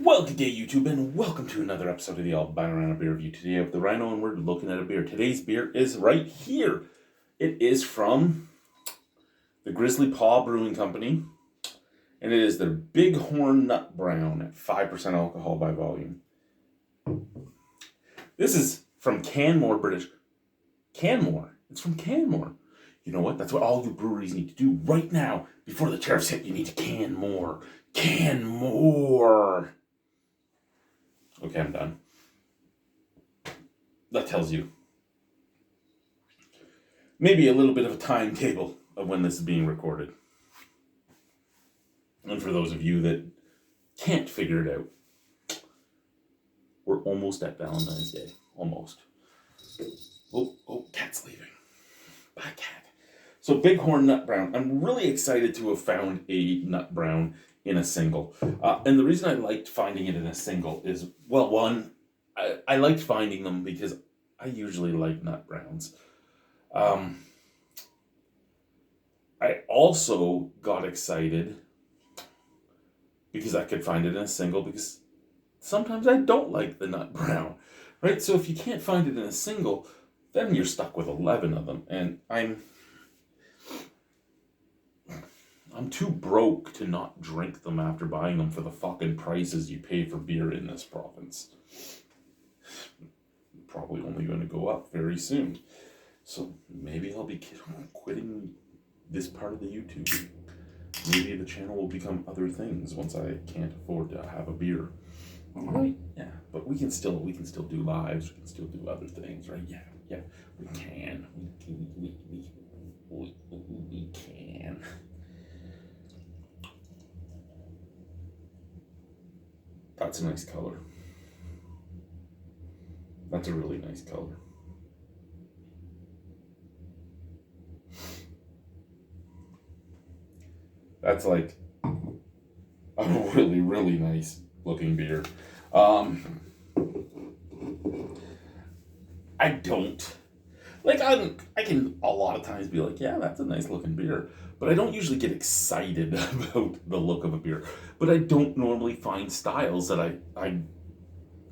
Well, good day, YouTube, and welcome to another episode of the Albino Rhino Beer Review. Today I have the Rhino, and we're looking at a beer. Today's beer is right here. It is from the Grizzly Paw Brewing Company, and it is their Bighorn Nut Brown at 5% alcohol by volume. This is from Canmore, British. Canmore. It's from Canmore. You know what? That's what all you breweries need to do right now. Before the tariffs hit, you need to can more. Can more. Okay, I'm done. That tells you maybe a little bit of a timetable of when this is being recorded. And for those of you that can't figure it out, we're almost at Valentine's Day. Almost. Oh, cat's leaving. Bye, cat. So Bighorn Nut Brown. I'm really excited to have found a Nut Brown in a single. And the reason I liked finding it in a single is, well, one, I liked finding them because I usually like Nut Browns. I also got excited because I could find it in a single, because sometimes I don't like the Nut Brown, right? So if you can't find it in a single, then you're stuck with 11 of them. And I'm too broke to not drink them after buying them for the fucking prices you pay for beer in this province. Probably only going to go up very soon. So maybe I'll be quitting this part of the YouTube. Maybe the channel will become other things once I can't afford to have a beer. Right? Yeah, but we can still do lives. We can still do other things, right? Yeah, we can. We can. That's a nice color. That's a really nice color. That's like a really, really nice looking beer. I don't like. I can a lot of times be like, yeah, that's a nice looking beer, but I don't usually get excited about the look of a beer. But I don't normally find styles that I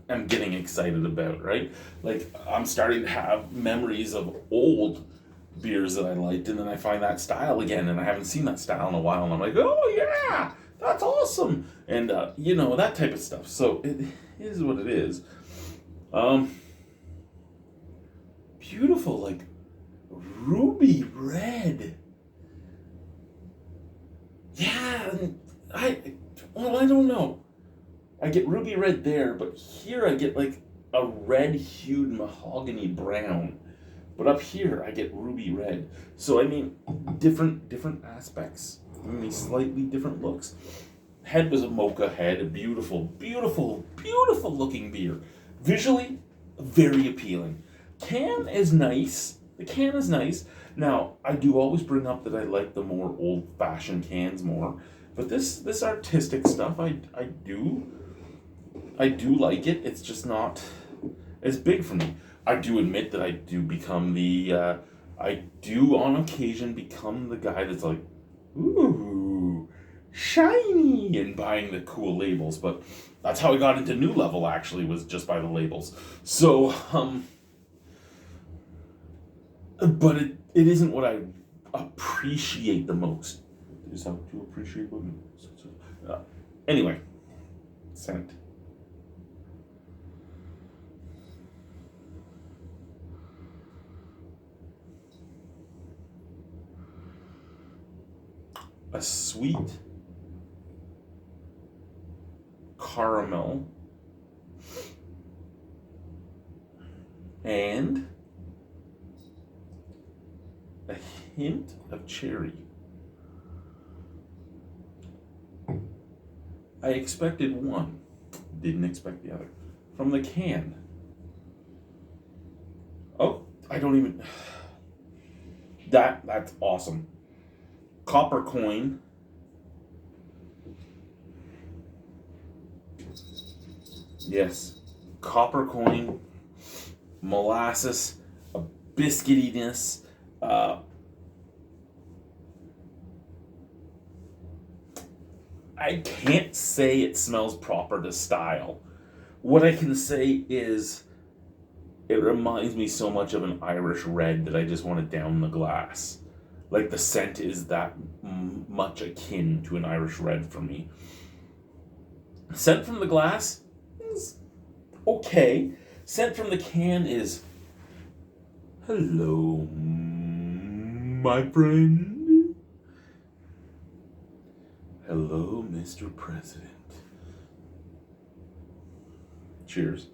am getting excited about, right? Like, I'm starting to have memories of old beers that I liked, and then I find that style again, and I haven't seen that style in a while, and I'm like, oh yeah, that's awesome, and that type of stuff. So it is what it is. Beautiful, like ruby red. Yeah, I don't know. I get ruby red there, but here I get like a red hued mahogany brown. But up here I get ruby red. So I mean, different aspects. I mean, slightly different looks. Head was a mocha head, a beautiful looking beer. Visually, very appealing. Can is nice. The can is nice. Now, I do always bring up that I like the more old-fashioned cans more. But this artistic stuff, I do like it. It's just not as big for me. I do admit that I do become I do on occasion become the guy that's like, ooh, shiny, and buying the cool labels. But that's how I got into New Level, actually, was just by the labels. So, but it isn't what I appreciate the most. Is that what you appreciate? Anyway, scent. A sweet caramel and a hint of cherry. I expected one, didn't expect the other. From the can. Oh, I don't even. That's awesome. Copper coin. Yes. Copper coin. Molasses. A biscuitiness. I can't say it smells proper to style. What I can say is it reminds me so much of an Irish red that I just want to down the glass. Like the scent is that much akin to an Irish red for me. Scent from the glass is okay. Scent from the can is, hello, my friend. Hello, Mr. President. Cheers.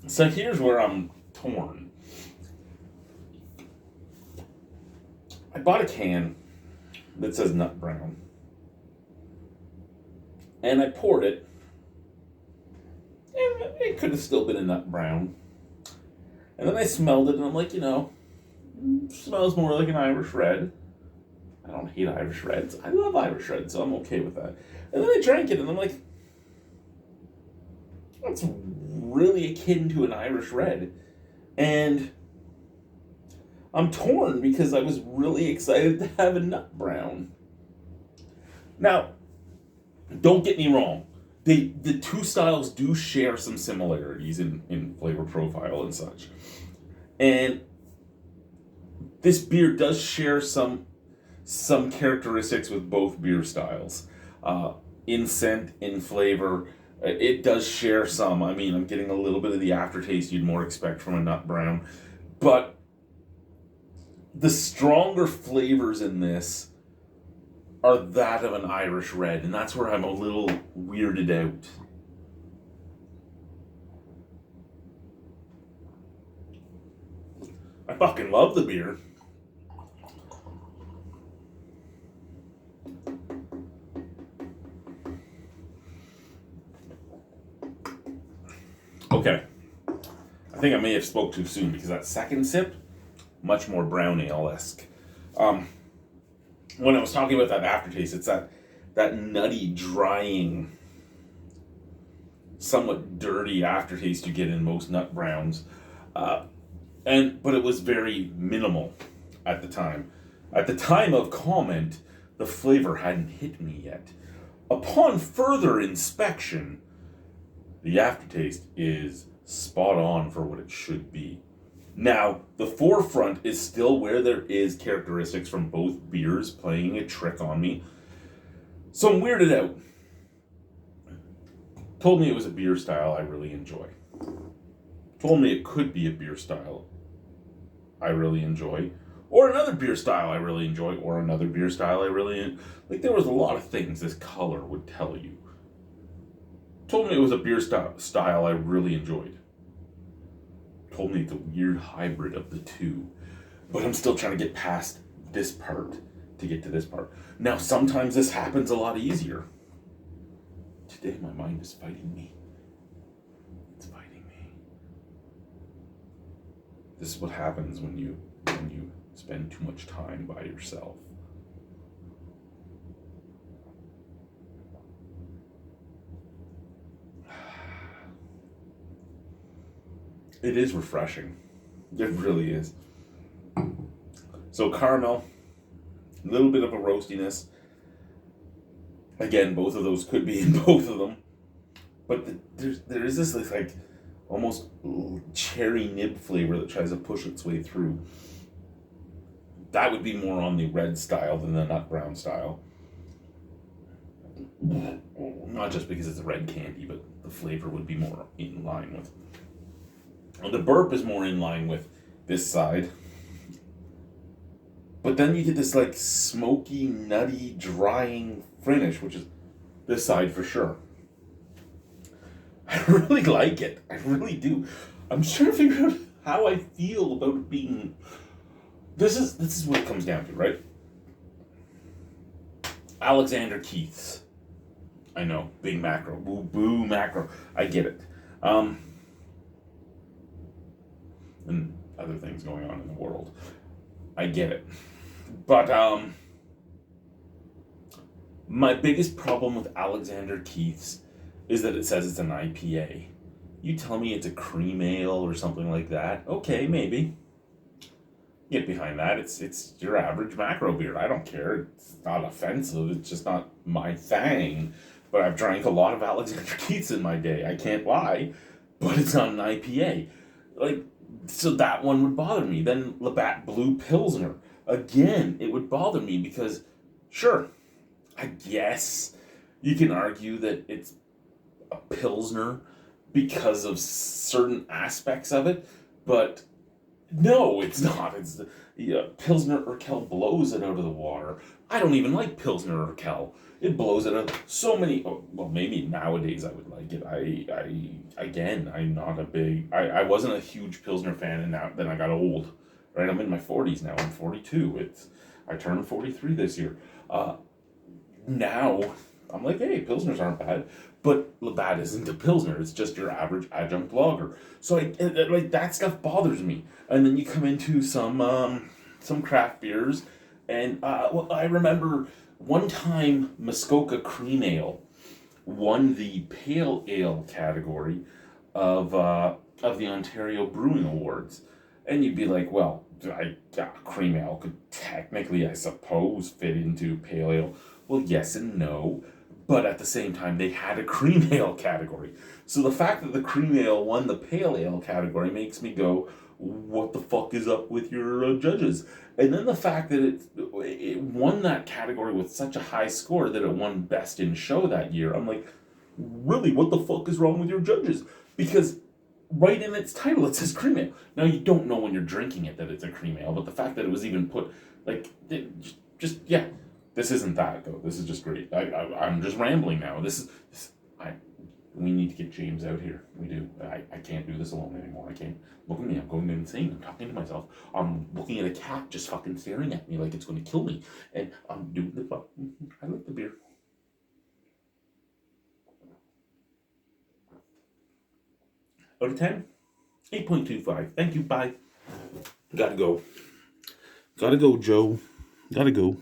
So here's where I'm torn. I bought a can that says nut brown. And I poured it. And it could have still been a nut brown. And then I smelled it and I'm like, it smells more like an Irish red. I don't hate Irish reds. I love Irish reds, so I'm okay with that. And then I drank it and I'm like, that's really akin to an Irish red. And I'm torn because I was really excited to have a nut brown. Now, don't get me wrong. The two styles do share some similarities in flavor profile and such. And this beer does share some characteristics with both beer styles. In scent, in flavor, it does share some. I mean, I'm getting a little bit of the aftertaste you'd more expect from a nut brown. But the stronger flavors in this are that of an Irish red, and that's where I'm a little weirded out. I fucking love the beer. Okay. I think I may have spoke too soon because that second sip, much more brown ale-esque. When I was talking about that aftertaste, it's that nutty, drying, somewhat dirty aftertaste you get in most nut browns. But it was very minimal at the time. At the time of comment, the flavor hadn't hit me yet. Upon further inspection, the aftertaste is spot on for what it should be. Now, the forefront is still where there is characteristics from both beers playing a trick on me. So I'm weirded out. Told me it was a beer style I really enjoy. Told me it could be a beer style I really enjoy. Or another beer style I really enjoy. Or another beer style I really... Like, there was a lot of things this color would tell you. Told me it was a beer style I really enjoyed. Told me it's a weird hybrid of the two. But I'm still trying to get past this part to get to this part. Now, sometimes this happens a lot easier. Today, my mind is fighting me. It's fighting me. This is what happens when you spend too much time by yourself. It is refreshing. It really is. So caramel, a little bit of a roastiness. Again, both of those could be in both of them. But there is this like almost cherry nib flavor that tries to push its way through. That would be more on the red style than the nut brown style. Not just because it's a red candy, but the flavor would be more in line with. The burp is more in line with this side. But then you get this like smoky, nutty, drying finish, which is this side for sure. I really like it. I really do. I'm trying to figure out how I feel about it being... This is what it comes down to, right? Alexander Keith's. I know, big macro. Boo macro. I get it. And other things going on in the world. I get it. But my biggest problem with Alexander Keith's is that it says it's an IPA. You tell me it's a cream ale or something like that. Okay, maybe. Get behind that. It's your average macro beer. I don't care. It's not offensive. It's just not my thing. But I've drank a lot of Alexander Keiths in my day. I can't lie. But it's not an IPA. Like, so that one would bother me. Then Labatt Blue Pilsner. Again, it would bother me because, sure, I guess you can argue that it's a Pilsner because of certain aspects of it, but no, it's not. It's Pilsner Urquell blows it out of the water. I don't even like Pilsner Urquell. It blows it out. So many. Oh, well, maybe nowadays I would like it. I'm not a big. I wasn't a huge Pilsner fan, and now then I got old. Right, I'm in my 40s now. I'm 42. I turned 43 this year. Now I'm like, hey, Pilsners aren't bad. But Labatt isn't a Pilsner. It's just your average adjunct lager. So like that stuff bothers me. And then you come into some craft beers, and well, I remember one time Muskoka Cream Ale won the Pale Ale category of the Ontario Brewing Awards, and you'd be like, well, cream ale could technically, I suppose, fit into pale ale. Well, yes and no. But at the same time, they had a cream ale category. So the fact that the cream ale won the pale ale category makes me go, what the fuck is up with your judges? And then the fact that it won that category with such a high score that it won Best in Show that year, I'm like, really, what the fuck is wrong with your judges? Because right in its title, it says cream ale. Now, you don't know when you're drinking it that it's a cream ale, but the fact that it was even put, like, yeah. This isn't that, though. This is just great. I'm just rambling now. We need to get James out here. We do. I can't do this alone anymore. I can't. Look at me. I'm going insane. I'm talking to myself. I'm looking at a cat just fucking staring at me like it's going to kill me. And I'm doing the fuck. I like the beer. Out of 10? 8.25. Thank you. Bye. Gotta go. Gotta go, Joe. Gotta go.